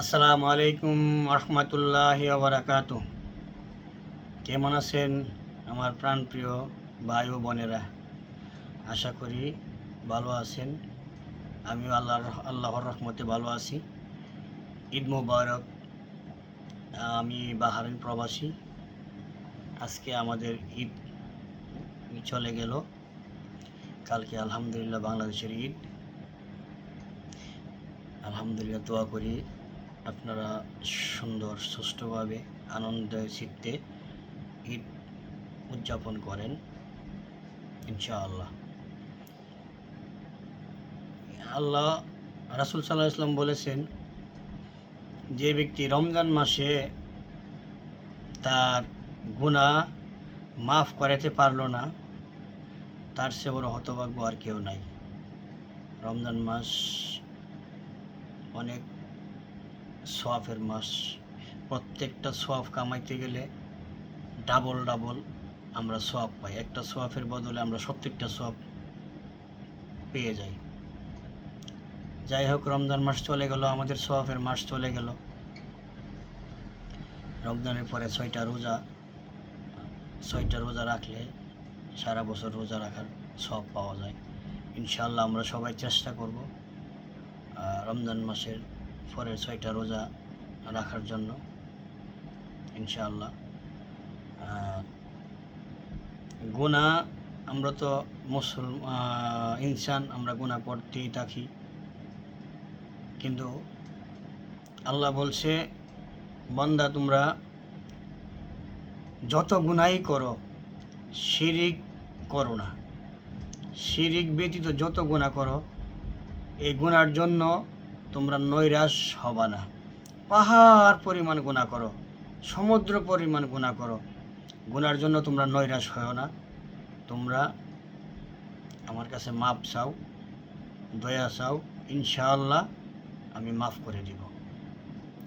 আসসালামু আলাইকুম রহমতুল্লাহি ওয়া বারাকাতুহু। কেমন আছেন আমার প্রাণপ্রিয় ভাই ও বোনেরা? আশা করি ভালো আছেন। আমিও আল্লাহর রহমতে ভালো আছি। ঈদ মোবারক। আমি বাহারাইন প্রবাসী। আজকে আমাদের ঈদ চলে গেল। কালকে আলহামদুলিল্লাহ বাংলাদেশের ঈদ। আলহামদুলিল্লাহ, দোয়া করি আপনারা সুন্দর সুষ্ঠুভাবে আনন্দের চিত্তে ঈদ উদযাপন করেন ইনশাআল্লাহ। আল্লাহ রাসূল সাল্লাল্লাহু আলাইহি ওয়াসাল্লাম বলেছেন, যে ব্যক্তি রমজান মাসে তার গুনাহ মাফ করাতে পারল না, তার চেয়ে বড় হতভাগ্য আর কেউ নাই। রমজান মাস অনেক সওয়াবের মাস। প্রত্যেকটা সওয়াব কামাইতে গেলে ডাবল আমরা সওয়াব পাই। একটা সওয়াবের বদলে আমরা 70টা সওয়াব পেয়ে যাই। যাই হোক, রমজান মাস চলে গেল, আমাদের সওয়াবের মাস চলে গেল। রমজানের পরে 6টা রোজা রাখলে সারা বছর রোজা রাখার সওয়াব পাওয়া যায়। ইনশাআল্লাহ আমরা সবাই চেষ্টা করব রমজান মাসের পরের 6টা রোজা রাখার জন্য ইনশাআল্লাহ। গুনাহ, আমরা তো ইনসান, আমরা গুনাহ করতেই থাকি। কিন্তু আল্লাহ বলছে, বান্দা তোমরা যত গুনাহই করো শিরিক করো না। শিরিক ব্যতীত যত গুনাহ করো, এই গুনার জন্য তোমরা নৈরাশ হবা না। পাহাড় পরিমাণ গুনাহ করো, সমুদ্র পরিমাণ গুনাহ করো, গুনার জন্য তোমরা নৈরাশ হও না। তোমরা আমার কাছে মাপ চাও, দয়া চাও, ইনশাআল্লাহ আমি মাফ করে দিব।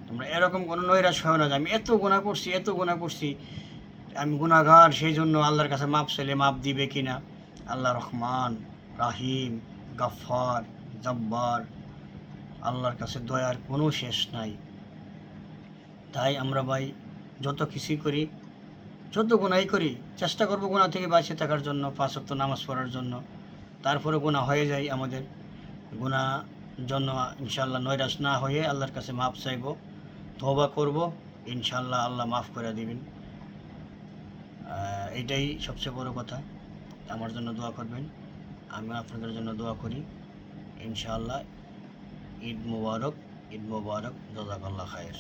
তোমরা এরকম কোনো নৈরাশ হও না যে আমি এত গুনাহ করছি, আমি গুনাহগার, সেই জন্য আল্লাহর কাছে মাপ চাইলে মাপ দিবে কিনা। আল্লাহ রহমান, রাহিম, গাফফার, জব্বার। আল্লাহর কাছে দয়ার কোনো শেষ নাই। তাই আমরা ভাই যত কিছুই করি, যত গুনাহই করি, চেষ্টা করব গুনাহ থেকে বাঁচিয়ে থাকার জন্য, 5 ওয়াক্ত নামাজ পড়ার জন্য। তারপরে গুনাহ হয়ে যায় আমাদের, গুনাহ জন্য ইনশাআল্লাহ নৈরাশ না হয়ে আল্লাহর কাছে মাপ চাইব, তওবা করব, ইনশাআল্লাহ আল্লাহ মাফ করে দিবেন। এটাই সবচেয়ে বড় কথা। আমার জন্য দোয়া করবেন, আমি আপনাদের জন্য দোয়া করি। ইনশাআল্লাহ ঈদ মুবারক, জাযাকাল্লাহ খায়ের।